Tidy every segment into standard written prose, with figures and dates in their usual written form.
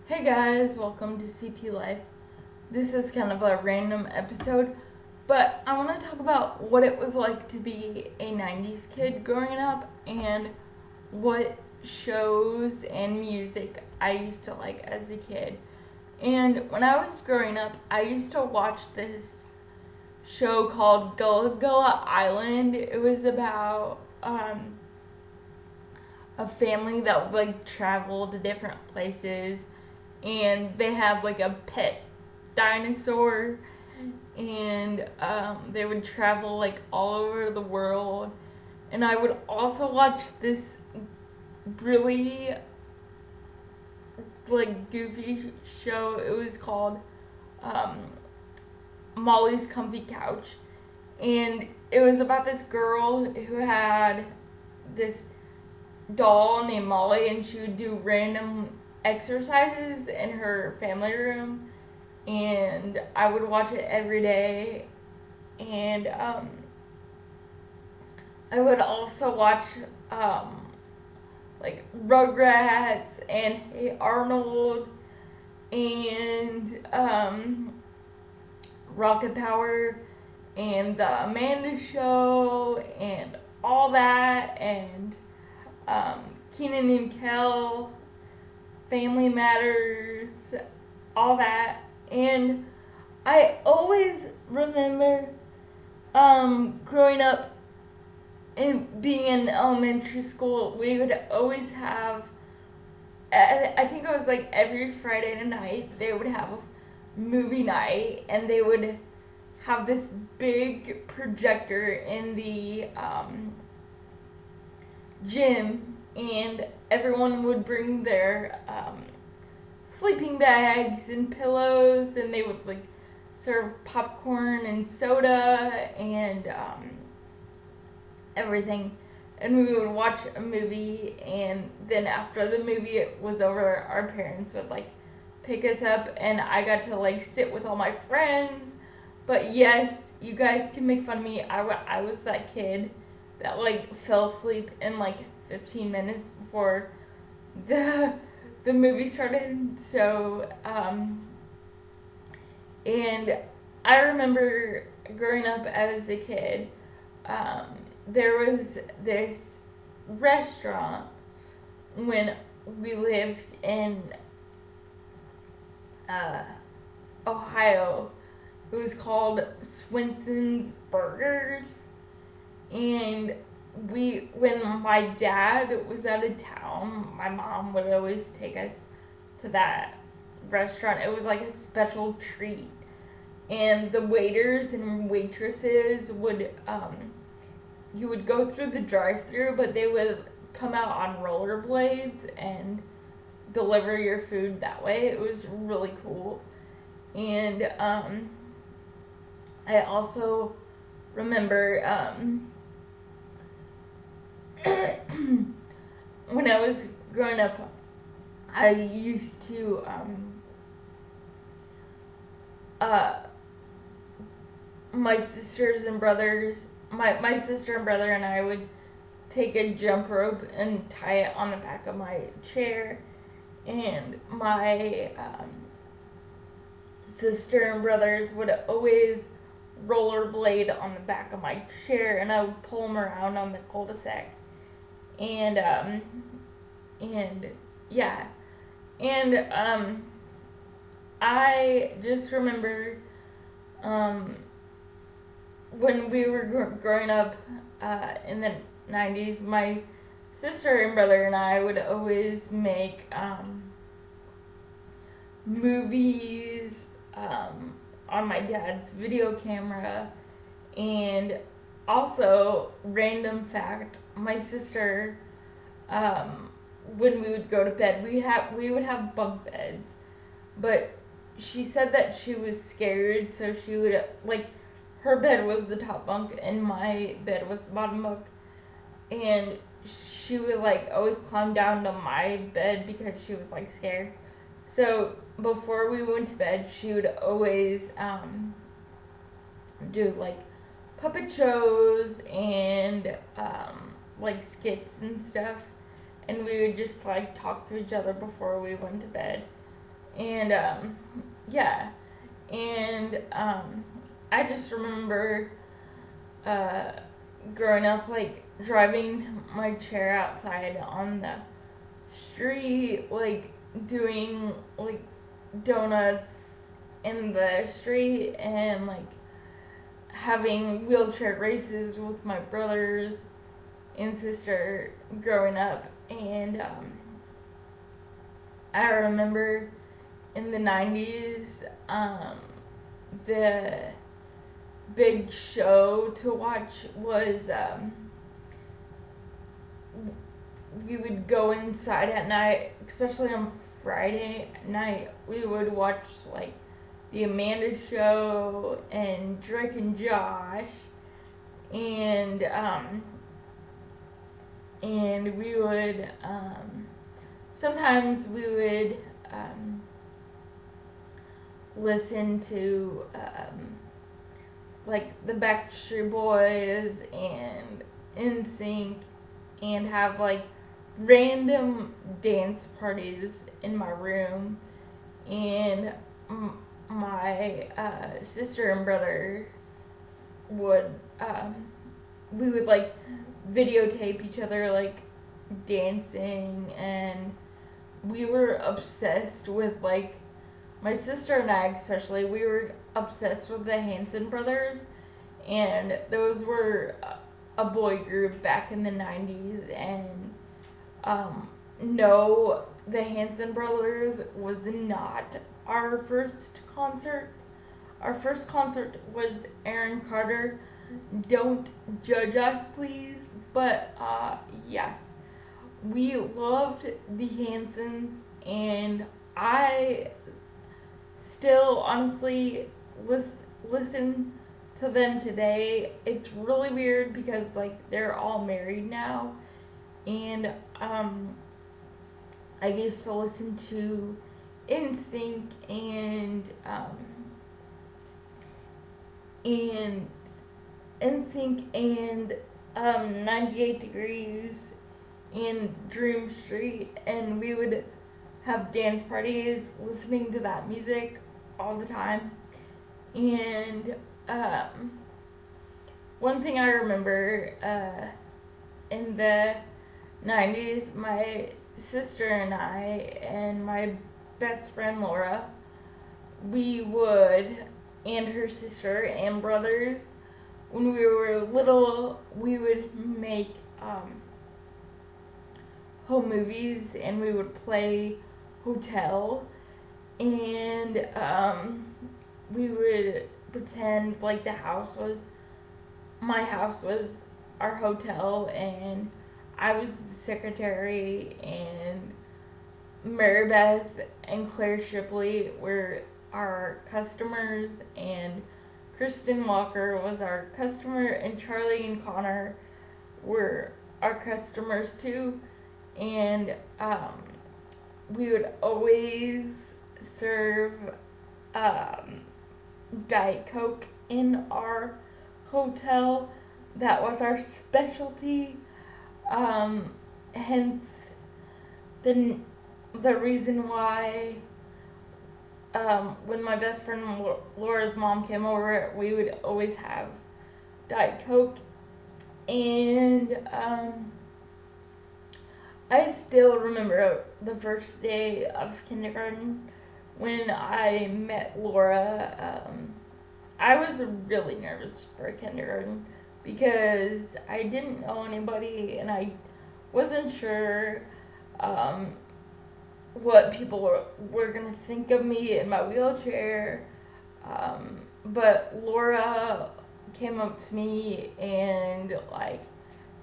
Hey guys, welcome to CP Life. This is kind of a random episode, but I want to talk about what it was like to be a 90s kid growing up and what shows and music I used to like as a kid. And when I was growing up, I used to watch this show called Gullah Gullah Island. It was about a family that would travel to different places, and they had a pet dinosaur, and they would travel all over the world. And I would also watch this really goofy show. It was called um, Molly's Comfy Couch, and it was about this girl who had this doll named Molly, and she would do random exercises in her family room, and I would watch it every day. And I would also watch Rugrats and Hey Arnold and Rocket Power and the Amanda Show and all that, and Keenan and Kel, Family Matters, all that. And I always remember growing up and being in elementary school, we would always have, I think it was every Friday night, they would have a movie night, and they would have this big projector in the gym, and everyone would bring their sleeping bags and pillows, and they would serve popcorn and soda and everything, and we would watch a movie. And then after the movie was over, our parents would pick us up, and I got to sit with all my friends. But yes, you guys can make fun of me. I was that kid that fell asleep in 15 minutes before the movie started. So and I remember growing up as a kid, there was this restaurant when we lived in Ohio. It was called Swenson's Burgers, and when my dad was out of town, my mom would always take us to that restaurant. It was a special treat, and the waiters and waitresses would you would go through the drive-thru, but they would come out on rollerblades and deliver your food that way. It was really cool. And I also remember when I was growing up, I used to my sisters and brothers, my sister and brother and I would take a jump rope and tie it on the back of my chair, and my sister and brothers would always rollerblade on the back of my chair, and I would pull them around on the cul-de-sac. And yeah, and I just remember when we were growing up in the 90s, my sister and brother and I would always make movies on my dad's video camera. And also, random fact, my sister, when we would go to bed, we would have bunk beds, but she said that she was scared, so she would her bed was the top bunk and my bed was the bottom bunk, and she would always climb down to my bed because she was scared. So before we went to bed, she would always do puppet shows and skits and stuff, and we would just talk to each other before we went to bed. And yeah, and I just remember uh, growing up, like driving my chair outside on the street, like doing like donuts in the street, and like having wheelchair races with my brothers and sister growing up. And I remember in the 90s, the big show to watch was we would go inside at night, especially on Friday night. We would watch like the Amanda Show and Drake and Josh, and we would sometimes we would listen to like the Backstreet Boys and NSYNC, and have like random dance parties in my room. And my sister and brother would we would like videotape each other like dancing, and we were obsessed with, like, my sister and I especially, we were obsessed with the Hanson brothers, and those were a boy group back in the 90s. And no, the Hanson brothers was not our first concert. Our first concert was Aaron Carter. Don't judge us, please. But yes, we loved the Hansons, and I still honestly listen to them today. It's really weird because like they're all married now, and I used to listen to NSYNC and NSYNC and 98 Degrees and Dream Street, and we would have dance parties listening to that music all the time. And one thing I remember in the 90s, my sister and I and my best friend Laura, we would, and her sister and brothers, when we were little, we would make home movies, and we would play hotel, and we would pretend like my house was our hotel, and I was the secretary, and Mary Beth and Claire Shipley were our customers, and Kristen Walker was our customer, and Charlie and Connor were our customers too. And we would always serve Diet Coke in our hotel. That was our specialty. Hence the reason why when my best friend Laura's mom came over, we would always have Diet Coke. And I still remember the first day of kindergarten when I met Laura. I was really nervous for kindergarten because I didn't know anybody, and I wasn't sure what people were going to think of me in my wheelchair. But Laura came up to me and like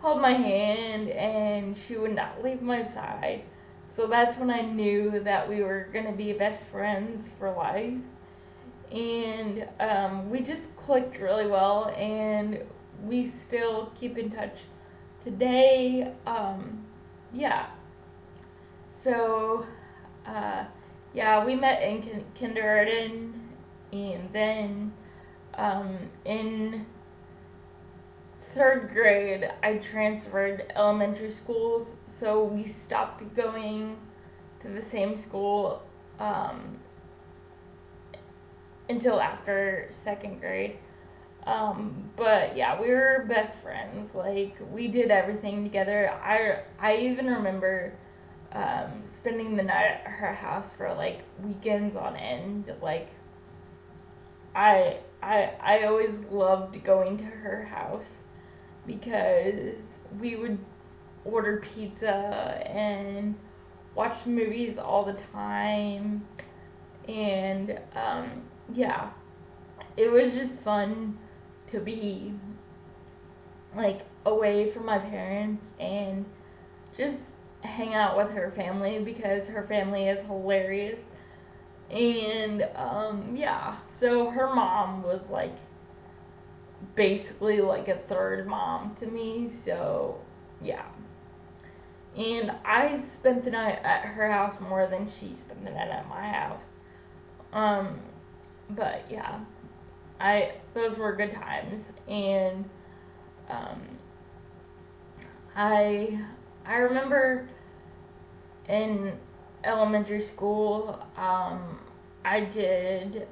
held my hand, and she would not leave my side. So that's when I knew that we were going to be best friends for life. And we just clicked really well, and we still keep in touch today. Yeah. So, yeah, we met in kindergarten, and then in third grade, I transferred elementary schools, so we stopped going to the same school um, until after second grade. But yeah, we were best friends. Like, we did everything together. I even remember spending the night at her house for like weekends on end. Like, I always loved going to her house because we would order pizza and watch movies all the time. And yeah, it was just fun to be like away from my parents and just hang out with her family because her family is hilarious. And yeah, so her mom was like basically like a third mom to me. So yeah, and I spent the night at her house more than she spent the night at my house. Um, but yeah, I those were good times, and um, I I remember in elementary school, I did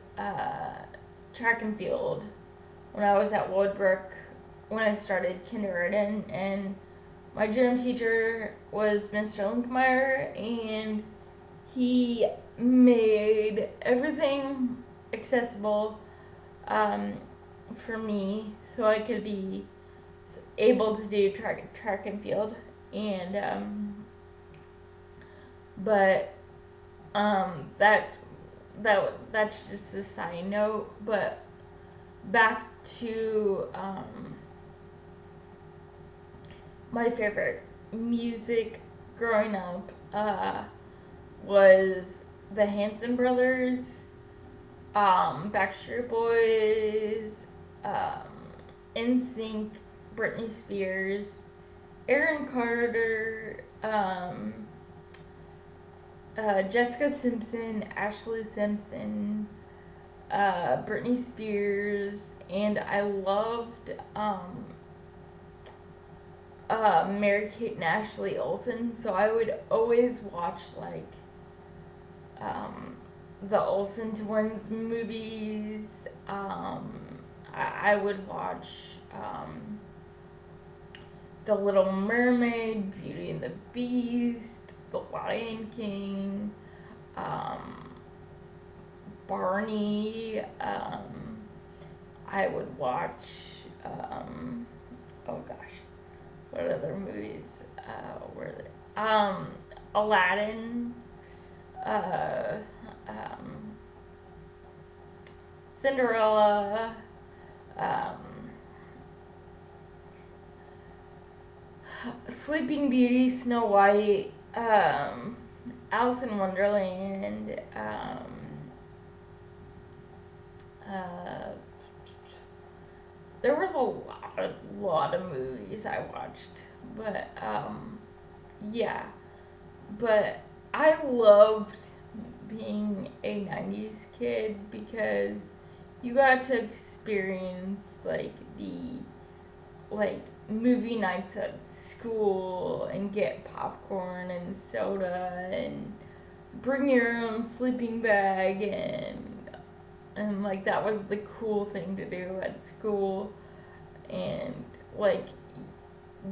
track and field when I was at Woodbrook when I started kindergarten, and my gym teacher was Mr. Linkmeyer, and he made everything accessible um, for me so I could be able to do track and field. And but that's just a side note. But back to my favorite music growing up was the Hanson Brothers, Backstreet Boys, NSYNC, Britney Spears, Aaron Carter, Jessica Simpson, Ashley Simpson, Britney Spears, and I loved Mary Kate and Ashley Olsen. So I would always watch like the Olsen twins movies. I would watch The Little Mermaid, Beauty and the Beast, The Lion King, Barney. I would watch, oh gosh, what other movies were there? Aladdin, Cinderella, Sleeping Beauty, Snow White, Alice in Wonderland, there was a lot of movies I watched, but yeah, but I loved being a 90s kid because you got to experience like the like movie nights at school and get popcorn and soda and bring your own sleeping bag, and like that was the cool thing to do at school. And like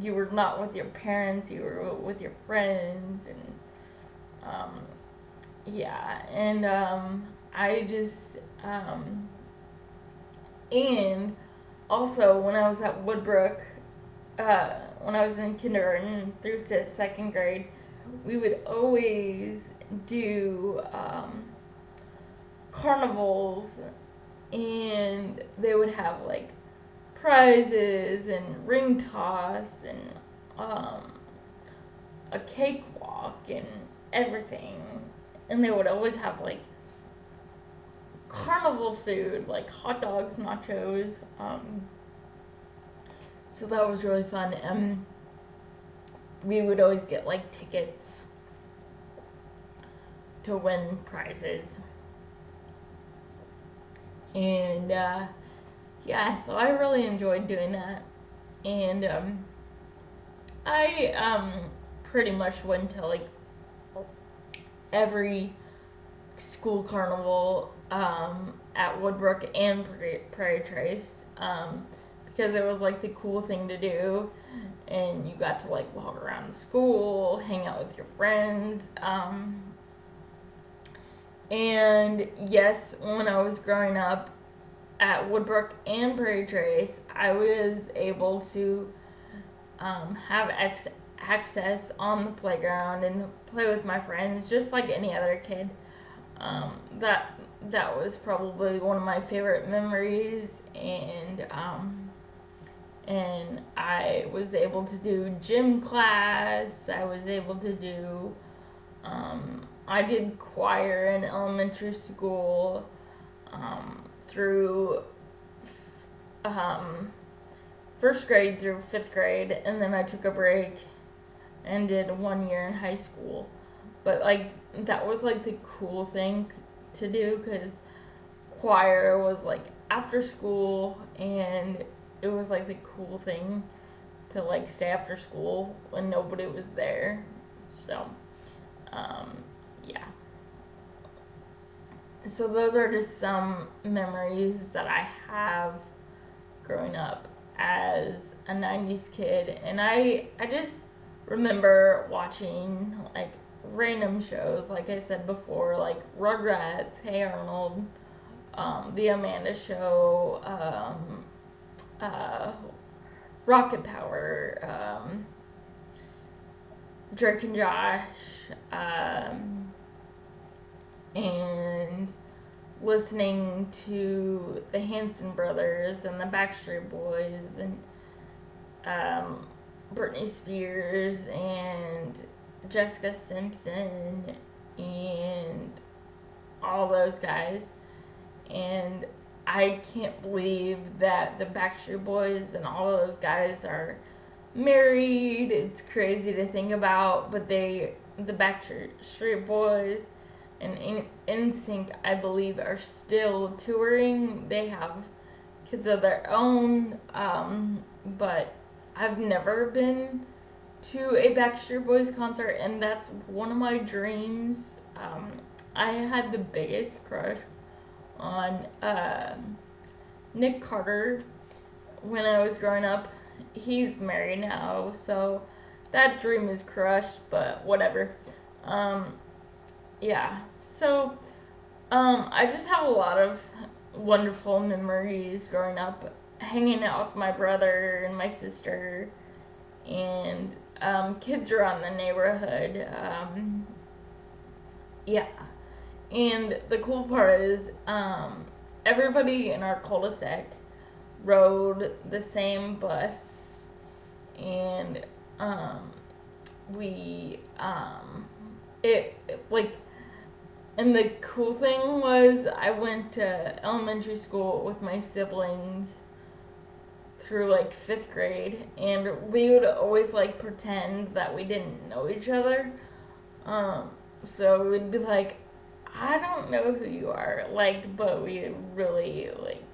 you were not with your parents, you were with your friends. And yeah, and I just and also when I was at Woodbrook, when I was in kindergarten through to second grade, we would always do carnivals, and they would have like prizes and ring toss and a cakewalk and everything. And they would always have like carnival food, like hot dogs, nachos. So that was really fun. We would always get like tickets to win prizes. And yeah, so I really enjoyed doing that. And I pretty much went to like every school carnival at Woodbrook and Prairie Trace, because it was like the cool thing to do, and you got to like walk around the school, hang out with your friends. And yes, when I was growing up at Woodbrook and Prairie Trace, I was able to have access on the playground and play with my friends just like any other kid. That was probably one of my favorite memories, and I was able to do gym class. I was able to do I did choir in elementary school through first grade through fifth grade, and then I took a break and did 1 year in high school. But like that was like the cool thing to do, because choir was like after school, and it was like the cool thing to like stay after school when nobody was there. So yeah. So those are just some memories that I have growing up as a 90s kid. And I just remember watching like random shows, like I said before, like Rugrats, Hey Arnold, The Amanda Show, Rocket Power, Drake and Josh, and listening to the Hanson Brothers and the Backstreet Boys and Britney Spears and Jessica Simpson and all those guys. And I can't believe that the Backstreet Boys and all of those guys are married. It's crazy to think about, but the Backstreet Boys and NSYNC, I believe, are still touring. They have kids of their own, but I've never been to a Backstreet Boys concert, and that's one of my dreams. I had the biggest crush on Nick Carter when I was growing up. He's married now, so that dream is crushed, but whatever. Yeah, so I just have a lot of wonderful memories growing up, hanging out with my brother and my sister, and kids around the neighborhood. Yeah, and the cool part is everybody in our cul-de-sac rode the same bus, and and the cool thing was I went to elementary school with my siblings through like 5th grade, and we would always like pretend that we didn't know each other. So we'd be like, I don't know who you are, like, but we really like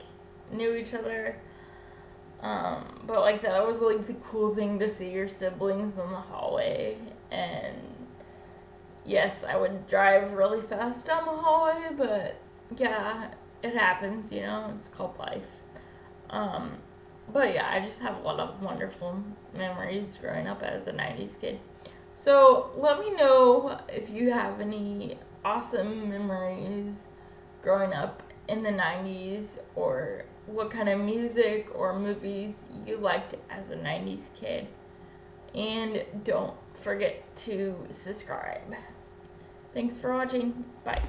knew each other. But like that was like the cool thing to see your siblings in the hallway. And yes, I would drive really fast down the hallway, but yeah, it happens, you know, it's called life. But yeah, I just have a lot of wonderful memories growing up as a 90s kid. So let me know if you have any awesome memories growing up in the 90s, or what kind of music or movies you liked as a 90s kid. And don't forget to subscribe. Thanks for watching. Bye.